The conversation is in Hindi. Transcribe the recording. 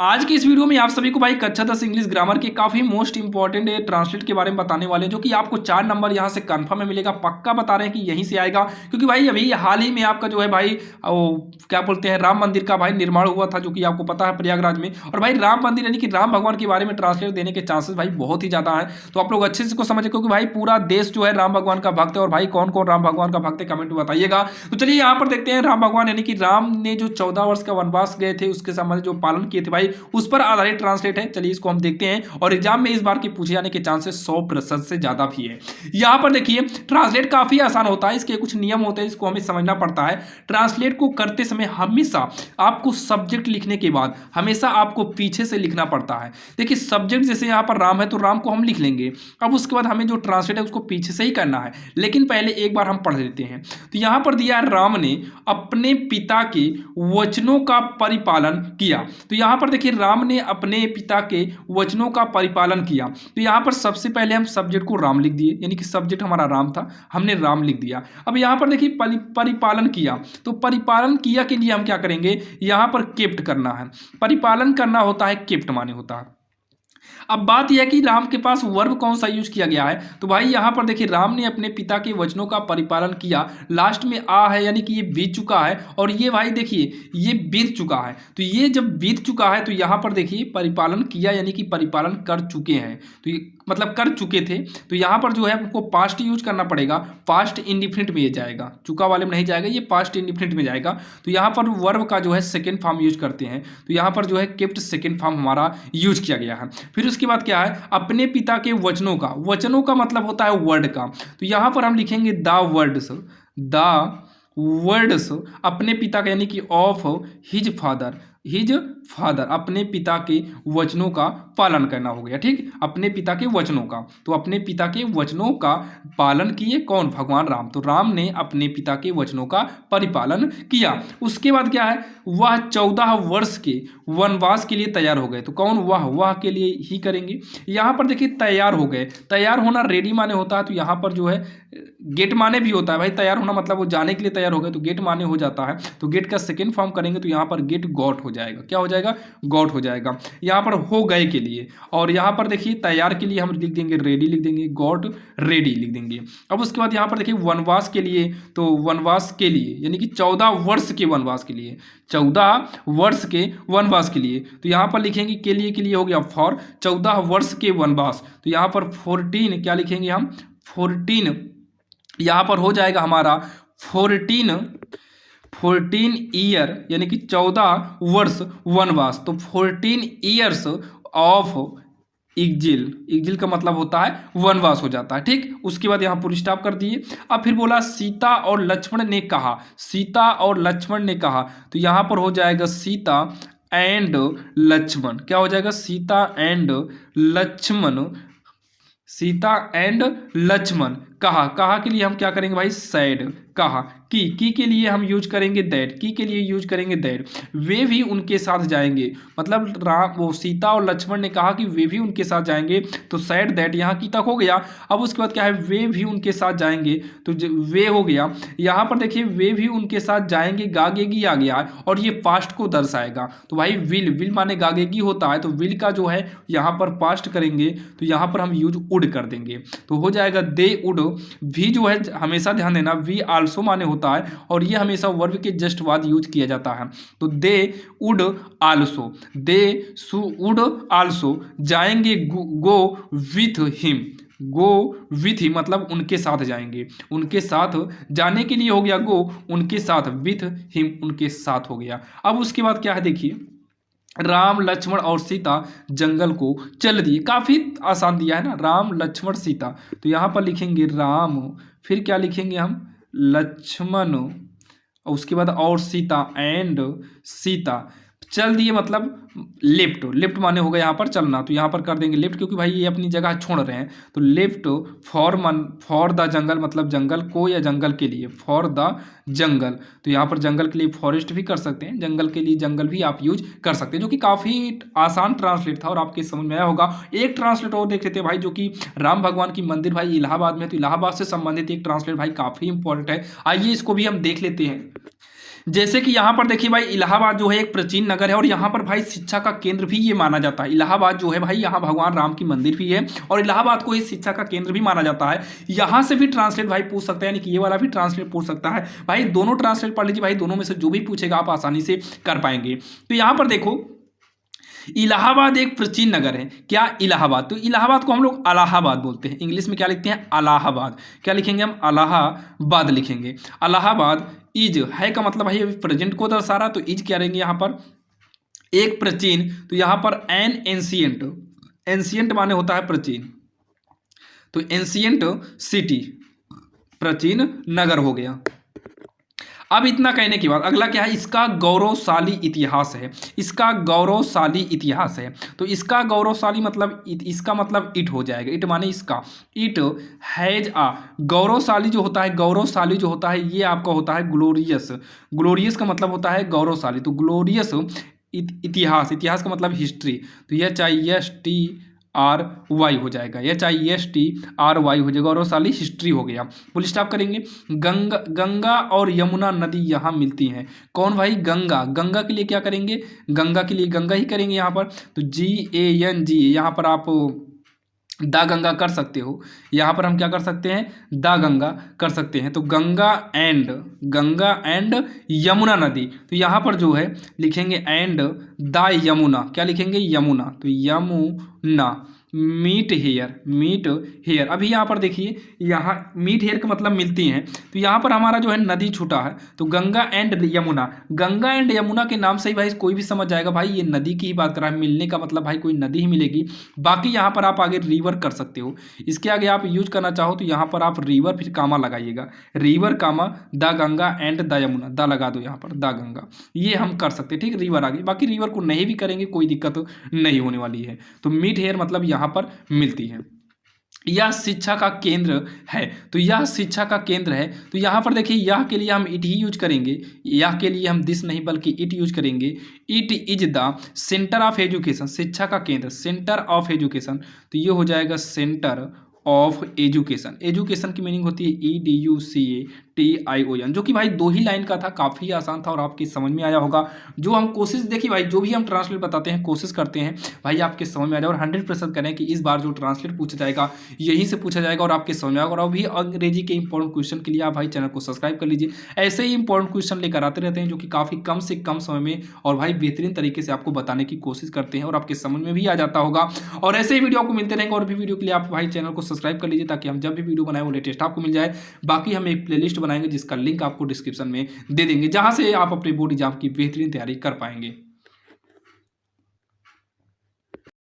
आज की इस वीडियो में आप सभी को भाई कक्षा 10 इंग्लिश ग्रामर के काफी मोस्ट इंपॉर्टेंट ट्रांसलेट के बारे में बताने वाले हैं, जो कि आपको 4 नंबर यहां से कंफर्म में मिलेगा। पक्का बता रहे हैं कि यहीं से आएगा, क्योंकि भाई अभी हाल ही में आपका जो है भाई वो क्या बोलते हैं राम मंदिर का भाई निर्माण हुआ था, जो कि आपको पता है प्रयागराज में। और भाई राम मंदिर यानी कि राम भगवान के बारे में ट्रांसलेट देने के चांसेस भाई बहुत ही ज्यादा है, तो आप लोग अच्छे से को समझे, क्योंकि भाई पूरा देश जो है राम भगवान का भक्त है। और भाई कौन कौन राम भगवान का भक्त है कमेंट में बताइएगा। तो चलिए यहाँ पर देखते हैं राम भगवान यानी कि राम ने जो 14 वर्ष का वनवास गए थे उसके संबंध जो पालन किए थे भाई उस पर आधारित ट्रांसलेट है। चलिए इसको हम देखते हैं, और एग्जाम में इस बार के पूछे जाने के चांसेस 100% से ज्यादा भी है। यहां पर देखिए ट्रांसलेट काफी आसान होता है, इसके कुछ नियम होते हैं, इसको हमें समझना पड़ता है। ट्रांसलेट को करते समय हमेशा आपको सब्जेक्ट लिखने के बाद हमेशा आपको पीछे से लिखना पड़ता है। देखिए सब्जेक्ट जैसे यहां पर राम है तो राम को हम लिख लेंगे, अब उसके बाद हमें जो ट्रांसलेट है उसको पीछे से ही करना है। लेकिन पहले एक बार हम पढ़ लेते हैं। तो यहां पर दिया है राम ने अपने पिता के वचनों का परिपालन किया। तो यहां पर देखिए राम ने अपने पिता के वचनों का परिपालन किया। तो यहां पर सबसे पहले हम सब्जेक्ट को राम लिख दिए, यानी कि सब्जेक्ट हमारा राम था, हमने राम लिख दिया। अब यहां पर देखिए परिपालन किया, तो परिपालन किया के लिए हम क्या करेंगे, यहां पर केप्ट करना है। परिपालन करना होता है केप्ट माने होता है। अब बात यह है कि राम के पास वर्ब कौन सा यूज किया गया है। तो भाई यहां पर देखिए राम ने अपने पिता के वचनों का परिपालन किया, लास्ट में आ है यानी कि ये बीत चुका है, और ये भाई देखिए ये बीत चुका है। तो ये जब बीत चुका है तो यहां पर देखिए परिपालन किया यानी कि परिपालन कर चुके हैं, तो ये मतलब कर चुके थे। तो यहां पर जो है आपको पास्ट यूज करना पड़ेगा, पास्ट इंडिफिनिट में ये जाएगा, चुका वाले में नहीं जाएगा, ये पास्ट इंडिफिनिट में जाएगा। तो यहां पर वर्ब का जो है सेकेंड फॉर्म यूज करते हैं, तो यहां पर जो है केप्ट सेकेंड फॉर्म हमारा यूज किया गया है। फिर उसके बाद क्या है, अपने पिता के वचनों का, वचनों का मतलब होता है वर्ड का। तो यहां पर हम लिखेंगे द वर्ड्स अपने पिता का यानी कि ऑफ हिज फादर अपने पिता के वचनों का पालन करना हो गया। ठीक, अपने पिता के वचनों का, तो अपने पिता के वचनों का पालन किए कौन, भगवान राम। तो राम ने अपने पिता के वचनों का परिपालन किया। उसके बाद क्या है, वह 14 वर्ष के वनवास के लिए तैयार हो गए। तो कौन, वह के लिए ही करेंगे। यहां पर देखिए तैयार हो गए, तैयार होना रेडी माने होता है, तो यहां पर जो है गेट माने भी होता है। भाई तैयार होना मतलब वो जाने के लिए तैयार हो गए, तो गेट माने हो जाता है। तो गेट का सेकेंड फॉर्म करेंगे तो यहाँ पर गेट गॉट हो जाएगा। क्या हो जाएगा, गॉट हो जाएगा। यहाँ पर हो गए के लिए, और यहाँ पर देखिए तैयार के लिए हम लिख देंगे रेडी, लिख देंगे गॉट रेडी लिख देंगे। अब उसके बाद यहाँ पर देखिए वनवास के लिए, तो वनवास के लिए यानी कि 14 वर्ष के वनवास के लिए, 14 वर्ष के वनवास के लिए, तो यहाँ पर लिखेंगे के लिए हो गया फॉर 14 वर्ष के वनवास। तो यहाँ पर 14 क्या लिखेंगे हम, 14 यहाँ पर हो जाएगा हमारा 14 ईयर यानी कि 14 वर्ष वनवास। तो 14 ईयर्स ऑफ एग्जिल का मतलब होता है वनवास हो जाता है। ठीक, उसके बाद यहाँ पूरी स्टॉप कर दिए। अब फिर बोला सीता और लक्ष्मण ने कहा, सीता और लक्ष्मण ने कहा, तो यहाँ पर हो जाएगा सीता एंड लक्ष्मण। क्या हो जाएगा, सीता एंड लक्ष्मण, सीता एंड लक्ष्मण कहा के लिए हम क्या करेंगे भाई, सैड। कहा की के लिए हम यूज करेंगे दैट, की के लिए यूज करेंगे दैट। वे भी उनके साथ जाएंगे, मतलब राम वो सीता और लक्ष्मण ने कहा कि वे भी उनके साथ जाएंगे, तो सैड दैट यहाँ की तक हो गया। अब उसके बाद क्या है, वे भी उनके साथ जाएंगे, तो वे हो गया। यहाँ पर देखिए वे भी उनके साथ जाएंगे, गागेगी आ गया है, और ये पास्ट को दर्शाएगा। तो भाई विल माने गागेगी होता है, तो विल का जो है यहाँ पर पास्ट करेंगे, तो यहाँ पर हम यूज वुड कर देंगे, तो हो जाएगा दे वुड। भी जो है हमेशा ध्यान देना, वी आल्सो माने होता है, और ये हमेशा वर्ब के जस्ट बाद यूज किया जाता है। तो they would also, they would also जाएंगे go with him, go with him मतलब उनके साथ जाएंगे, उनके साथ जाने के लिए हो गया गो, उनके साथ विथ हिम उनके साथ हो गया। अब उसके बाद क्या है देखिए, राम लक्ष्मण और सीता जंगल को चल दिए। काफी आसान दिया है ना, राम लक्ष्मण सीता। तो यहाँ पर लिखेंगे राम, फिर क्या लिखेंगे हम, लक्ष्मण, और उसके बाद और सीता एंड सीता चल दिए, मतलब लेफ्ट माने होगा यहाँ पर चलना, तो यहाँ पर कर देंगे लेफ्ट, क्योंकि भाई ये अपनी जगह छोड़ रहे हैं। तो लेफ्ट फॉर द जंगल मतलब जंगल को या जंगल के लिए, फॉर द जंगल। तो यहाँ पर जंगल के लिए फॉरेस्ट भी कर सकते हैं, जंगल के लिए जंगल भी आप यूज कर सकते हैं, जो कि काफ़ी आसान ट्रांसलेट था और आपके समझ में आया होगा। एक ट्रांसलेट और देख लेते हैं भाई, जो कि राम भगवान की मंदिर भाई इलाहाबाद में है, तो इलाहाबाद से संबंधित एक ट्रांसलेट भाई काफ़ी इंपॉर्टेंट है। आइए इसको भी हम देख लेते हैं। जैसे कि यहाँ पर देखिए भाई, इलाहाबाद जो है एक प्राचीन नगर है और यहाँ पर भाई शिक्षा का केंद्र भी ये माना जाता है। इलाहाबाद जो है भाई, यहाँ भगवान राम की मंदिर भी है और इलाहाबाद को ही शिक्षा का केंद्र भी माना जाता है। यहाँ से भी ट्रांसलेट भाई पूछ सकते हैं, यानी कि ये वाला भी ट्रांसलेट पूछ सकता है भाई। दोनों ट्रांसलेट पढ़ लीजिए भाई, दोनों में से जो भी पूछेगा आप आसानी से कर पाएंगे। तो यहाँ पर देखो, इलाहाबाद एक प्राचीन नगर है। क्या? इलाहाबाद। तो इलाहाबाद को हम लोग अलाहाबाद बोलते हैं। इंग्लिश में क्या लिखते हैं? अलाहाबाद। क्या लिखेंगे हम? अलाहाबाद लिखेंगे। अलाहाबाद इज है का मतलब है प्रेजेंट को दर्शा रहा, तो इज क्या रहेंगे यहाँ पर? एक प्राचीन। तो यहाँ पर एन एंशियंट, एंशियंट माने होता है प्राचीन, तो एंशियंट सिटी, प्राचीन नगर हो गया। अब इतना कहने के बाद अगला क्या है? इसका गौरवशाली इतिहास है। इसका गौरवशाली इतिहास है। तो इसका गौरवशाली मतलब इसका मतलब इट हो जाएगा। इट माने इसका। इट हैज आ, गौरवशाली जो होता है, गौरवशाली जो होता है ये आपका होता है ग्लोरियस। ग्लोरियस का मतलब होता है गौरवशाली। तो ग्लोरियस इतिहास, इतिहास का मतलब हिस्ट्री। तो यह चाहिए STRY हो जाएगा, यह चाहिए STRY हो जाएगा, गौरवशाली हिस्ट्री हो गया। फुल स्टॉप करेंगे। गंगा और यमुना नदी यहाँ मिलती हैं। कौन भाई? गंगा। गंगा के लिए क्या करेंगे? गंगा के लिए गंगा ही करेंगे यहाँ पर। तो GANG, यहाँ पर आप दा गंगा कर सकते हो। यहाँ पर हम क्या कर सकते हैं? दा गंगा कर सकते हैं। तो गंगा एंड यमुना नदी। तो यहाँ पर जो है लिखेंगे एंड दा यमुना। क्या लिखेंगे? यमुना। तो यमुना मीट हेयर। अभी यहाँ पर देखिए, यहाँ मीट हेयर का मतलब मिलती हैं। तो यहाँ पर हमारा जो है नदी छूटा है, तो गंगा एंड यमुना। गंगा एंड यमुना के नाम से ही भाई कोई भी समझ जाएगा भाई ये नदी की ही बात कर रहा है। मिलने का मतलब भाई कोई नदी ही मिलेगी। बाकी यहाँ पर आप आगे रिवर कर सकते हो। इसके आगे आप यूज करना चाहो तो यहाँ पर आप रिवर फिर कामा लगाइएगा। River comma the Ganga and the Yamuna, the लगा दो यहाँ पर, द गंगा। ये हम कर सकते हैं, ठीक। रिवर आगे, बाकी रिवर को नहीं भी करेंगे कोई दिक्कत नहीं होने वाली है। तो मीट हेयर मतलब यहाँ पर मिलती है। यह शिक्षा का केंद्र है। तो यह शिक्षा का केंद्र है। तो यहाँ पर देखिए, यह के लिए हम इट ही यूज करेंगे। यह के लिए हम दिस नहीं बल्कि इट यूज करेंगे। It is the centre of education, शिक्षा का केंद्र, सेंटर ऑफ एजुकेशन। तो ये हो जाएगा सेंटर ऑफ एजुकेशन। एजुकेशन की मीनिंग होती है EDUCATION, जो कि भाई 2 ही लाइन का था, काफ़ी आसान था और आपकी समझ में आया होगा। जो हम कोशिश, देखिए भाई, जो भी हम ट्रांसलेट बताते हैं कोशिश करते हैं भाई आपके समझ में आ जाए, और 100% करें कि इस बार जो ट्रांसलेट पूछा जाएगा यहीं से पूछा जाएगा और आपके समझ में आएगा। और अभी अंग्रेजी के इंपॉर्टेंट क्वेश्चन के लिए आप भाई चैनल को सब्सक्राइब कर लीजिए। ऐसे ही इंपॉर्टेंट क्वेश्चन लेकर आते रहते हैं जो कि काफ़ी कम से कम समय में और भाई बेहतरीन तरीके से आपको बताने की कोशिश करते हैं और आपके समझ में भी आ जाता होगा। और ऐसे ही वीडियो आपको मिलते रहेंगे, और भी वीडियो के लिए आप भाई चैनल को सब्सक्राइब कर लीजिए ताकि हम जब भी वीडियो बनाए वो लेटेस्ट आपको मिल जाए। बाकी हम एक प्लेलिस्ट बनाएंगे जिसका लिंक आपको डिस्क्रिप्शन में दे देंगे, जहां से आप अपने बोर्ड एग्जाम की बेहतरीन तैयारी कर पाएंगे।